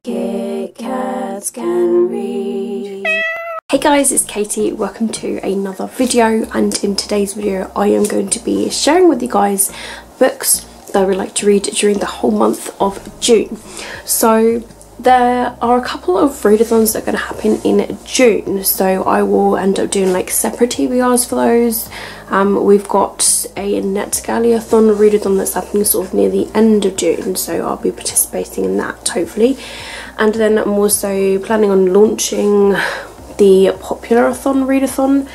Kit Kats Can Read. Hey guys, it's Katie. Welcome to another video, and in today's video I am going to be sharing with you guys books that I would like to read during the whole month of June. So there are a couple of readathons that are going to happen in June, so I will end up doing like separate TBRs for those. We've got a NetGalley-a-thon readathon that's happening sort of near the end of June, so I'll be participating in that hopefully. And then I'm also planning on launching the Popular-a-thon readathon,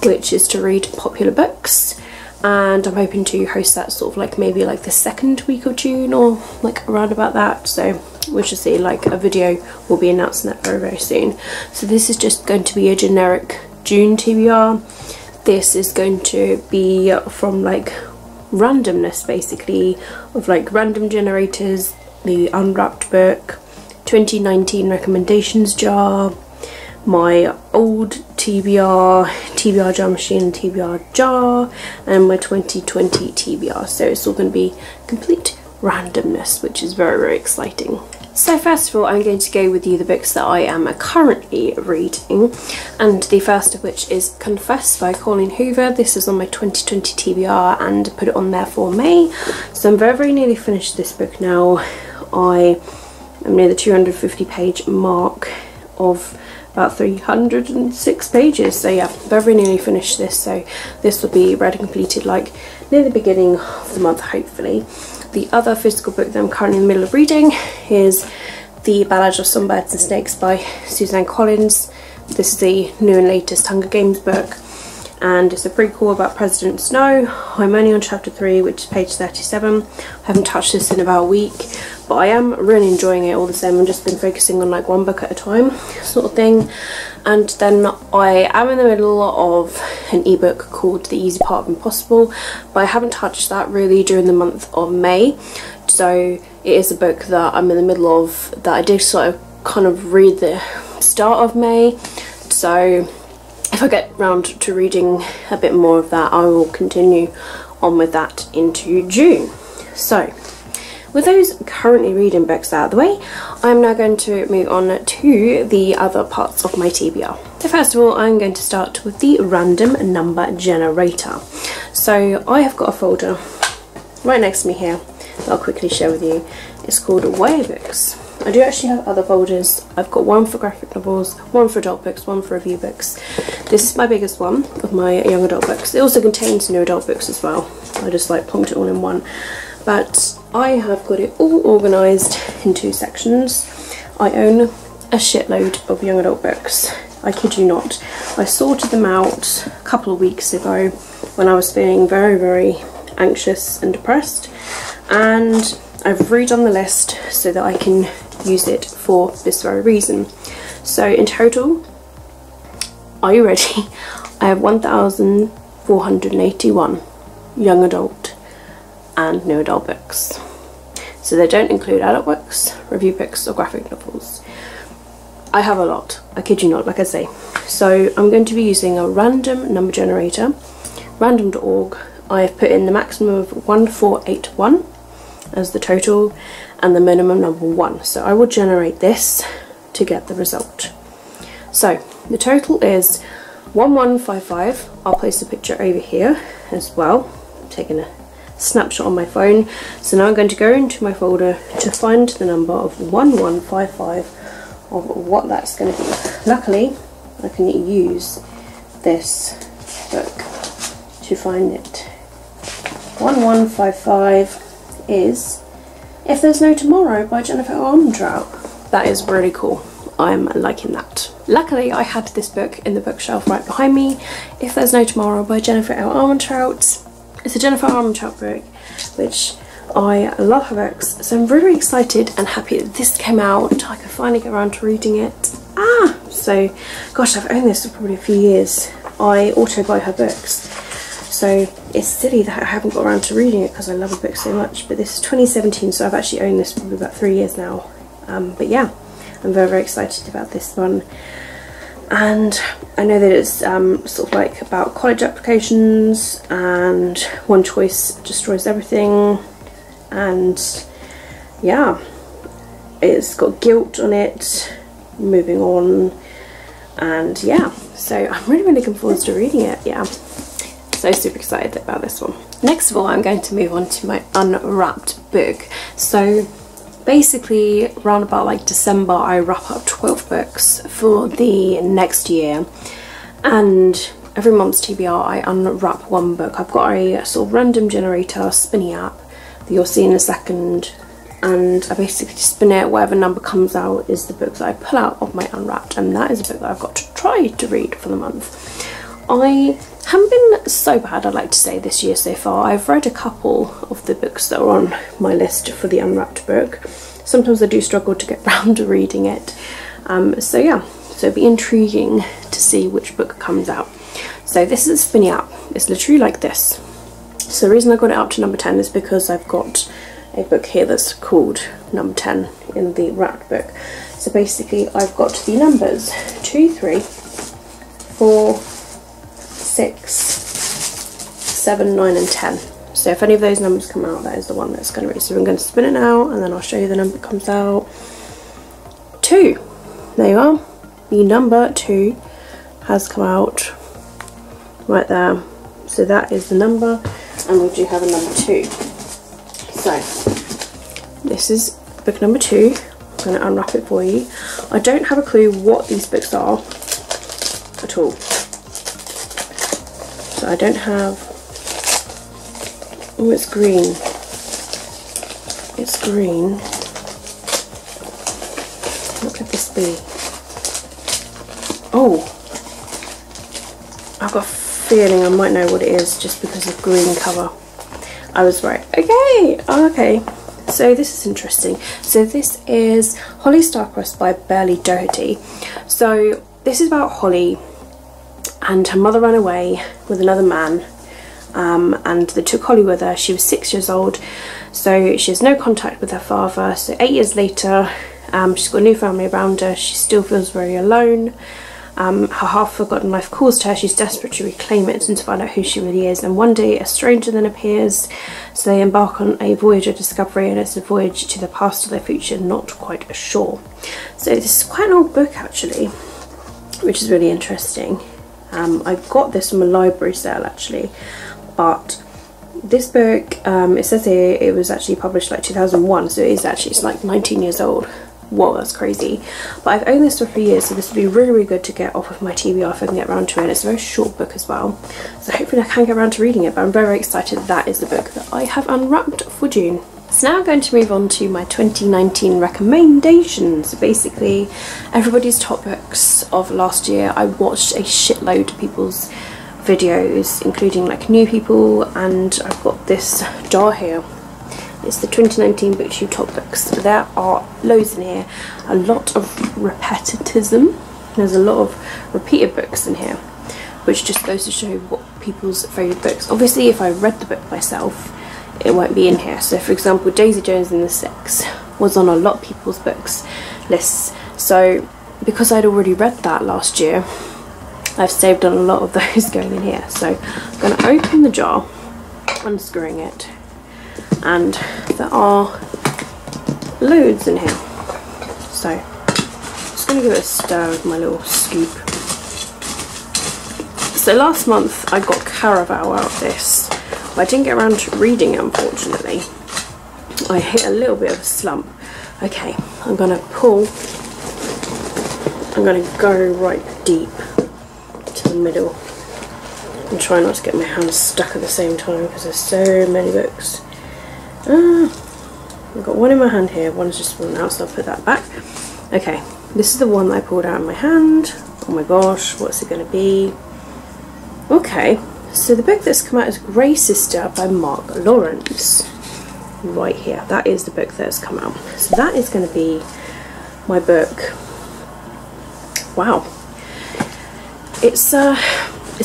which is to read popular books, and I'm hoping to host that sort of like maybe like the second week of June or like around about that, so we should see. Like a video will be announcing that very soon. So this is just going to be a generic June TBR. This is going to be from like randomness basically, of like random generators, the unwrapped book, 2019 recommendations jar, my old TBR jar machine, TBR jar, and my 2020 TBR. So it's all going to be complete randomness, which is very exciting. So first of all, I'm going to go with you the books that I am currently reading, and the first of which is Confess by Colleen Hoover. This is on my 2020 TBR and put it on there for May. So I'm very nearly finished this book now. I am near the 250 page mark of about 306 pages, so yeah, very nearly finished this. So this will be read and completed like near the beginning of the month hopefully. The other physical book that I'm currently in the middle of reading is The Ballad of Songbirds and Snakes by Suzanne Collins. This is the new and latest Hunger Games book, and it's a prequel about President Snow. I'm only on chapter 3, which is page 37. I haven't touched this in about a week, but I am really enjoying it all the same. I've just been focusing on like one book at a time sort of thing. And then I am in the middle of an ebook called The Easy Part of Impossible, but I haven't touched that really during the month of May. So it is a book that I'm in the middle of, that I did sort of kind of read the start of May. So if I get round to reading a bit more of that, I will continue on with that into June. So with those currently reading books out of the way, I'm now going to move on to the other parts of my TBR. So first of all, I'm going to start with the random number generator. So I have got a folder right next to me here that I'll quickly share with you. It's called YA Books. I do actually have other folders. I've got one for graphic novels, one for adult books, one for review books. This is my biggest one of my young adult books. It also contains new adult books as well. I just like plonked it all in one. But I have got it all organised in 2 sections. I own a shitload of young adult books. I kid you not. I sorted them out a couple of weeks ago when I was feeling very anxious and depressed, and I've redone the list so that I can use it for this very reason. So in total, are you ready? I have 1,481 young adult and new adult books. So they don't include adult books, review books or graphic novels. I have a lot, I kid you not, like I say. So I'm going to be using a random number generator, random.org. I have put in the maximum of 1481 as the total and the minimum number 1. So I will generate this to get the result. So the total is 1155. I'll place a picture over here as well. I'm taking a snapshot on my phone. So now I'm going to go into my folder to find the number of 1155 of what that's going to be. Luckily I can use this book to find it. 1155 is If There's No Tomorrow by Jennifer Armentrout. That is really cool. I'm liking that. Luckily I had this book in the bookshelf right behind me. If There's No Tomorrow by Jennifer Armentrout. It's a Jennifer Armentrout book, which I love her books, so I'm really excited and happy that this came out. I could finally get around to reading it. So gosh, I've owned this for probably a few years. I auto buy her books, so it's silly that I haven't got around to reading it because I love her book so much. But this is 2017, so I've actually owned this for probably about 3 years now. But yeah, I'm very excited about this one. And I know that it's sort of like about college applications, and one choice destroys everything, and yeah, it's got guilt on it, moving on, and yeah, so I'm really looking forward to reading it. Yeah, so super excited about this one. Next of all, I'm going to move on to my unwrapped book. So basically around about like December, I wrap up 12 books for the next year, and every month's TBR I unwrap one book. I've got a sort of random generator spinny app that you'll see in a second, and I basically spin it, whatever number comes out is the book that I pull out of my unwrapped, and that is a book that I've got to try to read for the month. I haven't been so bad, I'd like to say, this year so far. I've read a couple of the books that are on my list for the unwrapped book. Sometimes I do struggle to get round to reading it. So yeah, so it'd be intriguing to see which book comes out. So this is a spinny app. It's literally like this. So the reason I got it up to number 10 is because I've got a book here that's called number 10 in the wrapped book. So basically I've got the numbers 2, 3, 4, 6, 7, 9 and 10. So if any of those numbers come out, that is the one that's going to read. So I'm going to spin it now, and then I'll show you the number that comes out. 2. There you are. The number 2 has come out right there. So that is the number, and we do have a number 2. So this is book number 2. I'm going to unwrap it for you. I don't have a clue what these books are at all. So I don't have... Oh, it's green. It's green. What could this be? Oh! I've got a feeling I might know what it is just because of green cover. I was right. Okay! Okay. So this is interesting. So this is Holly Starcross by Burley Doherty. So this is about Holly, and her mother ran away with another man, and they took Holly with her. She was 6 years old, so she has no contact with her father. So 8 years later, she's got a new family around her. She still feels very alone. Her half-forgotten life calls to her. She's desperate to reclaim it and to find out who she really is. And one day a stranger then appears, so they embark on a voyage of discovery, and it's a voyage to the past or their future, not quite sure. So this is quite an old book actually, which is really interesting. I got this from a library sale actually, but this book, it says here it was actually published like 2001, so it's like 19 years old. Whoa, that's crazy. But I've owned this for 3 years, so this would be really good to get off of my TBR if I can get around to it. It's a very short book as well, so hopefully I can get around to reading it, but I'm very excited that is the book that I have unwrapped for June. So now I'm going to move on to my 2019 recommendations. Basically, everybody's top books of last year. I watched a shitload of people's videos, including like new people, and I've got this jar here. It's the 2019 BookTube top books. There are loads in here, a lot of repetitism. There's a lot of repeated books in here, which just goes to show what people's favourite books. Obviously, if I read the book myself, it won't be in here. So for example, Daisy Jones and the Six was on a lot of people's books lists. So because I'd already read that last year, I've saved on a lot of those going in here. So I'm going to open the jar, unscrewing it, and there are loads in here. So I'm just going to give it a stir with my little scoop. So last month I got Caraval out of this, but I didn't get around to reading it, unfortunately. I hit a little bit of a slump. Okay, I'm going to go right deep to the middle and try not to get my hands stuck at the same time because there's so many books. I've got one in my hand here, one's just fallen out, so I'll put that back. Okay, this is the one that I pulled out of my hand. Oh my gosh, what's it going to be? Okay, so the book that's come out is Grey Sister by Mark Lawrence. Right here, that is the book that's come out. So that is going to be my book. Wow, it's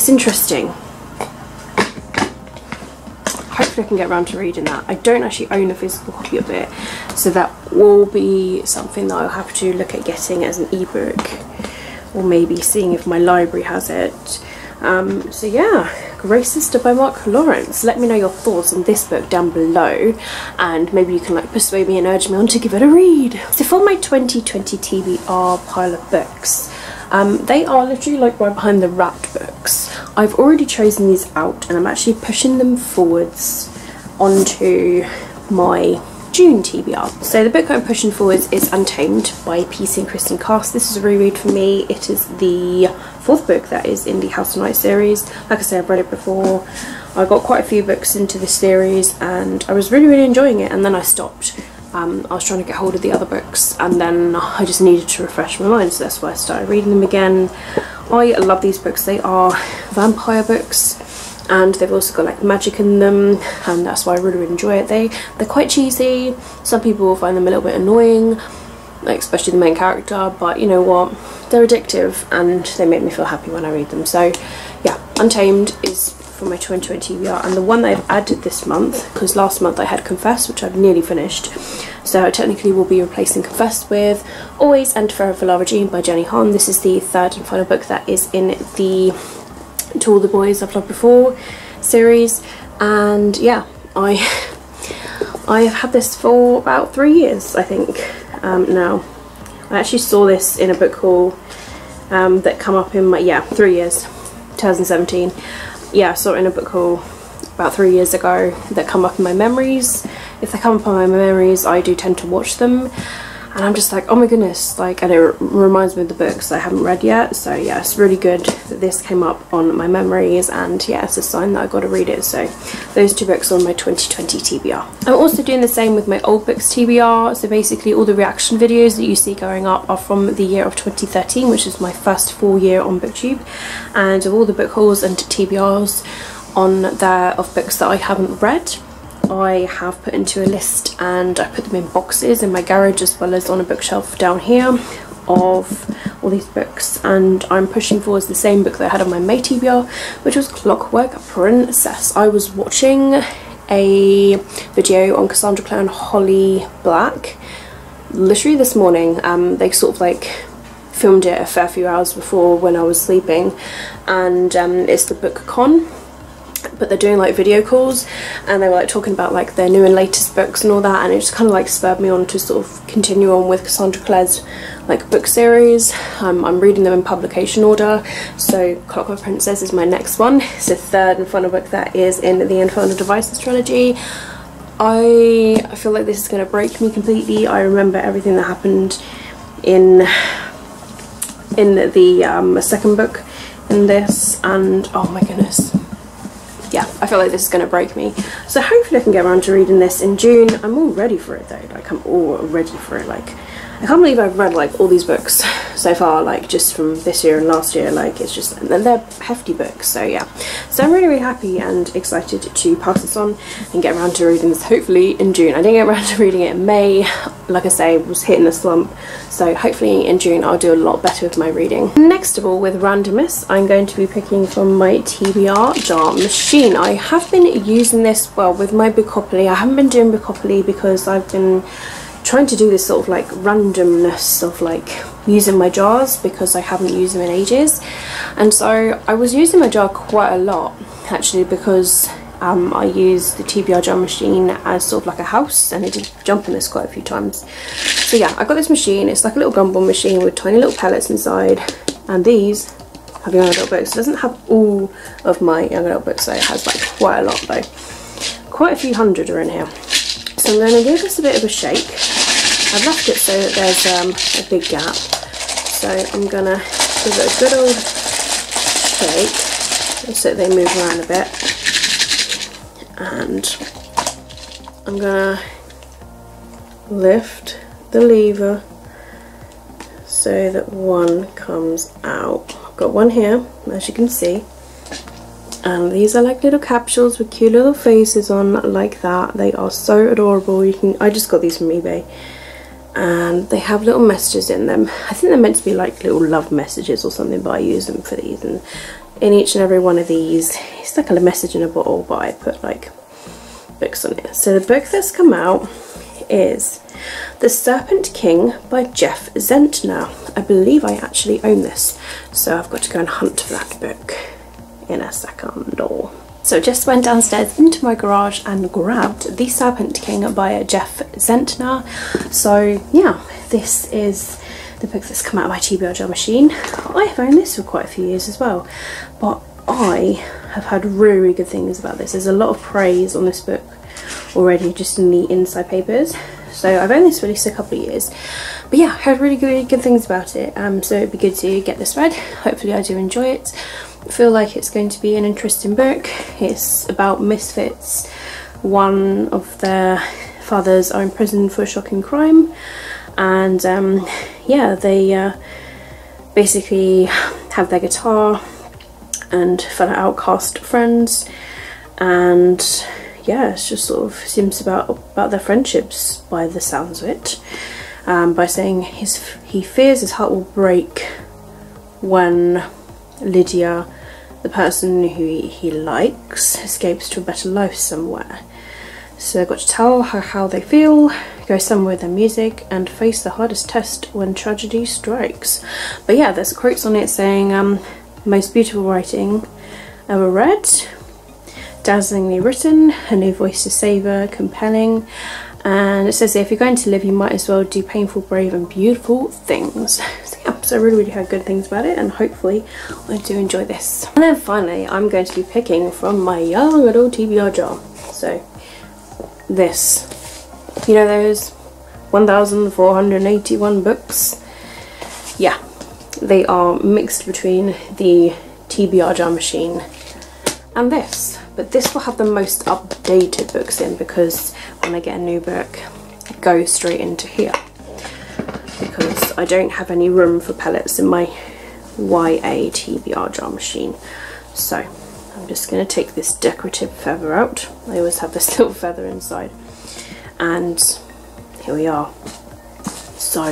interesting. Hopefully I can get around to reading that. I don't actually own a physical copy of it, so that will be something that I'll have to look at getting as an ebook, or maybe seeing if my library has it. So yeah, Grace Sister by Mark Lawrence. Let me know your thoughts on this book down below, and maybe you can like persuade me and urge me on to give it a read. So for my 2020 TBR pile of books, they are literally like right behind the wrapped books. I've already chosen these out and I'm actually pushing them forwards onto my June TBR. So the book I'm pushing forwards is Untamed by PC and Kristen Cast. This is a reread for me. It is the 4th book that is in the House of Night series. Like I said, I've read it before. I got quite a few books into this series and I was really enjoying it, and then I stopped. I was trying to get hold of the other books and then I just needed to refresh my mind, so that's why I started reading them again. I love these books. They are vampire books and they've also got like magic in them, and that's why I really enjoy it. They're quite cheesy. Some people will find them a little bit annoying, like especially the main character, but you know what, they're addictive and they make me feel happy when I read them. So yeah, Untamed is for my 2020 TBR, and the one that I've added this month, because last month I had Confess, which I've nearly finished, so I technically will be replacing Confess with Always and Forever Lara Jean by Jenny Han. This is the 3rd and final book that is in the To All the Boys I've Loved Before series, and yeah, I have had this for about 3 years, I think, now. I actually saw this in a book haul that come up in my, 3 years, 2017. Yeah, I saw it in a book haul about 3 years ago that come up in my memories. If they come up on my memories, I do tend to watch them, and I'm just like, oh my goodness, like, and it reminds me of the books I haven't read yet. So yeah, it's really good that this came up on my memories, and yeah, it's a sign that I got to read it. So those 2 books are on my 2020 TBR. I'm also doing the same with my old books TBR. So basically all the reaction videos that you see going up are from the year of 2013, which is my first full year on BookTube, and of all the book hauls and TBRs on there of books that I haven't read, I have put into a list and I put them in boxes in my garage, as well as on a bookshelf down here, of all these books. And I'm pushing forwards the same book that I had on my May TBR, which was Clockwork Princess. I was watching a video on Cassandra Clare and Holly Black literally this morning. They sort of like filmed it a fair few hours before when I was sleeping, and it's the book Con, but they're doing like video calls, and they were like talking about like their new and latest books and all that, and it just kind of like spurred me on to sort of continue on with Cassandra Clare's like book series. I'm reading them in publication order, so Clockwork Princess is my next one. It's the 3rd and final book that is in the Infernal Devices trilogy. I feel like this is going to break me completely. I remember everything that happened in the second book in this, and oh my goodness, yeah, I feel like this is going to break me. So hopefully I can get around to reading this in June. I'm all ready for it though, like I'm all ready for it. Like, I can't believe I've read like all these books so far, like just from this year and last year. Like, it's just, and they're hefty books, so yeah. So I'm really happy and excited to pass this on and get around to reading this hopefully in June. I didn't get around to reading it in May, like I say, was hitting a slump, so hopefully in June I'll do a lot better with my reading. Next of all, with Randomness, I'm going to be picking from my TBR jar machine. I have been using this, well, with my Bookopoly. I haven't been doing Bookopoly because I've been trying to do this sort of like randomness of like using my jars, because I haven't used them in ages. And so I was using my jar quite a lot actually, because I use the TBR jar machine as sort of like a house, and I did jump on this quite a few times. So yeah, I got this machine. It's like a little gumball machine with tiny little pellets inside, and these have young adult books. It doesn't have all of my young adult books though, it has like quite a lot though. Quite a few hundred are in here. So I'm going to give this a bit of a shake. I've left it so that there's a big gap, so I'm going to give it a good old shake so that they move around a bit, and I'm going to lift the lever so that one comes out. I've got one here, as you can see, and these are like little capsules with cute little faces on like that. They are so adorable. I just got these from eBay, and they have little messages in them. I think they're meant to be like little love messages or something, but I use them for these, and in each and every one of these it's like a message in a bottle, but I put like books on it. So the book that's come out is The Serpent King by Jeff Zentner. I believe I actually own this, so I've got to go and hunt for that book in a second. So just went downstairs into my garage and grabbed The Serpent King by Jeff Zentner. So yeah, this is the book that's come out of my TBR jar machine. I have owned this for quite a few years as well, but I have heard really, really good things about this. There's a lot of praise on this book already just in the inside papers. So I've owned this for at least a couple of years, but yeah, heard really good things about it. So it'd be good to get this read. Hopefully I do enjoy it. I feel like it's going to be an interesting book. It's about misfits. One of their fathers are in prison for a shocking crime, and yeah, they basically have their guitar and fellow outcast friends, and yeah, it's just sort of seems about their friendships by the sounds of it, by saying he fears his heart will break when Lydia, the person who he likes, escapes to a better life somewhere. So they've got to tell her how they feel, go somewhere with their music, and face the hardest test when tragedy strikes. But yeah, there's quotes on it saying, most beautiful writing ever read, dazzlingly written, a new voice to savour, compelling. And it says if you're going to live, you might as well do painful, brave and beautiful things. So yeah, so I really heard good things about it, and hopefully I do enjoy this. And then finally I'm going to be picking from my young little TBR jar. So this, you know those 1,481 books? Yeah, they are mixed between the TBR jar machine and this. But this will have the most updated books in, because when I get a new book, it goes straight into here, because I don't have any room for pellets in my YA TBR jar machine. So I'm just going to take this decorative feather out. I always have this little feather inside, and here we are. So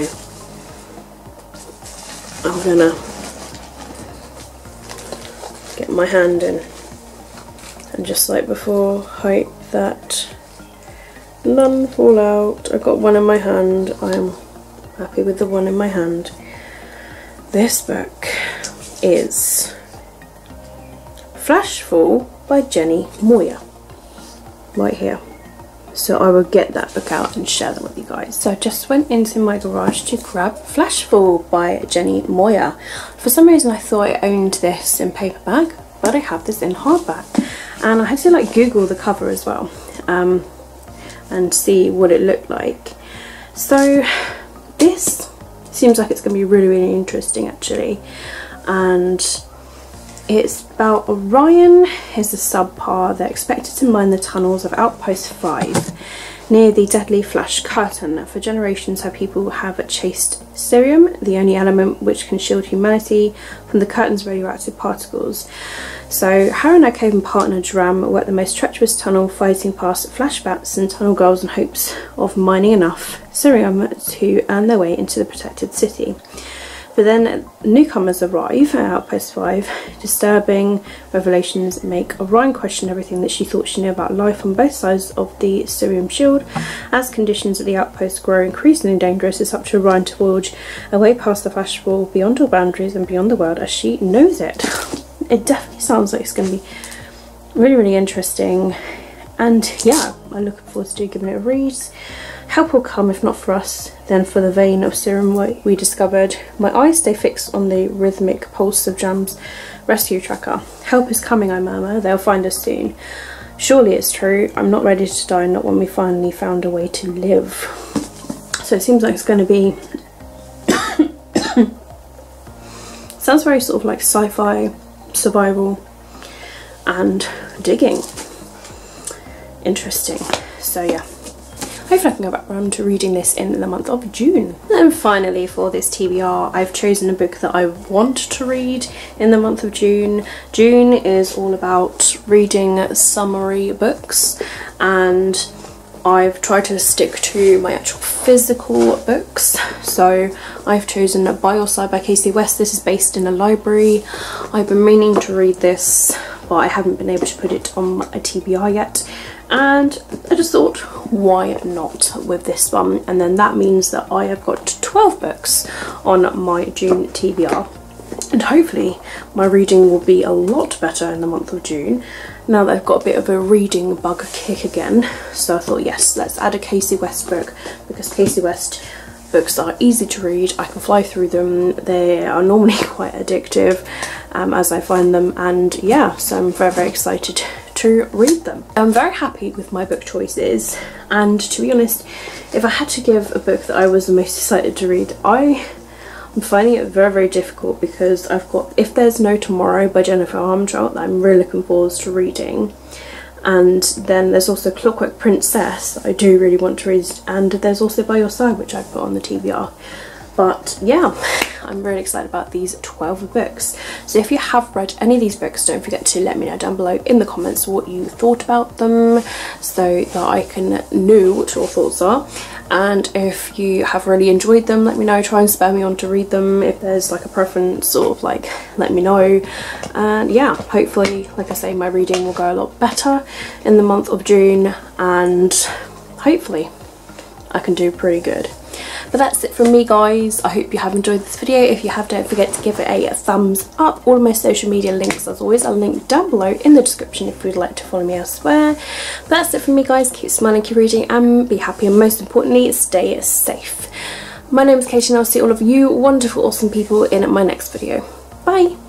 I'm gonna get my hand in, and just like before, hope that none fall out. I've got one in my hand. I'm happy with the one in my hand. This book is Flashful by Jenny Moyer, right here. So I will get that book out and share them with you guys. So I just went into my garage to grab Flashful by Jenny Moyer. For some reason I thought I owned this in paperback, but I have this in hardback. And I had to like Google the cover as well, and see what it looked like. So this seems like it's going to be really, really interesting actually. And it's about Orion, is a subpar. They're expected to mine the tunnels of Outpost 5 near the deadly Flash Curtain. For generations her people have chased cerium, the only element which can shield humanity from the curtain's radioactive particles. So her and her Coven partner Dram work the most treacherous tunnel, fighting past flashbacks and tunnel girls in hopes of mining enough cerium to earn their way into the protected city. But then newcomers arrive at Outpost 5. Disturbing revelations make Orion question everything that she thought she knew about life on both sides of the cerium shield. As conditions at the outpost grow increasingly dangerous, it's up to Orion to forge a way past the flash wall, beyond all boundaries and beyond the world as she knows it. It definitely sounds like it's going to be really, really interesting. And yeah, I'm looking forward to giving it a read. Help will come, if not for us, then for the vein of cerium we discovered. My eyes stay fixed on the rhythmic pulse of Dram's rescue tracker. Help is coming, I murmur. They'll find us soon. Surely it's true. I'm not ready to die, not when we finally found a way to live. So it seems like it's going to be... sounds very sort of like sci-fi, survival, and digging. Interesting. So yeah. Hopefully I can go back around to reading this in the month of June. And finally for this TBR, I've chosen a book that I want to read in the month of June. June is all about reading summary books, and I've tried to stick to my actual physical books. So I've chosen By Your Side by Casey West. This is based in a library. I've been meaning to read this, but I haven't been able to put it on a TBR yet. And I just thought, why not with this one? And then that means that I have got 12 books on my June TBR. and hopefully my reading will be a lot better in the month of June now that I've got a bit of a reading bug kick again. So I thought, yes, let's add a Casey West book, because Casey West books are easy to read, I can fly through them, they are normally quite addictive as I find them, and yeah, so I'm very, very excited to read them. I'm very happy with my book choices, and to be honest, if I had to give a book that I was the most excited to read, I'm finding it very, very difficult, because I've got If There's No Tomorrow by Jennifer Armentrout that I'm really looking forward to reading, and then there's also Clockwork Princess that I do really want to read, and there's also By Your Side, which I put on the TBR. But yeah, I'm really excited about these 12 books. So if you have read any of these books, don't forget to let me know down below in the comments what you thought about them, so that I can know what your thoughts are. And if you have really enjoyed them, let me know, try and spur me on to read them. If there's like a preference, sort of like, let me know. And yeah, hopefully, like I say, my reading will go a lot better in the month of June, and hopefully I can do pretty good. But that's it from me, guys. I hope you have enjoyed this video. If you have, don't forget to give it a thumbs up. All of my social media links, as always, are linked down below in the description if you'd like to follow me elsewhere. But that's it from me, guys. Keep smiling, keep reading, and be happy, and most importantly, stay safe. My name is Katie, and I'll see all of you wonderful, awesome people in my next video. Bye!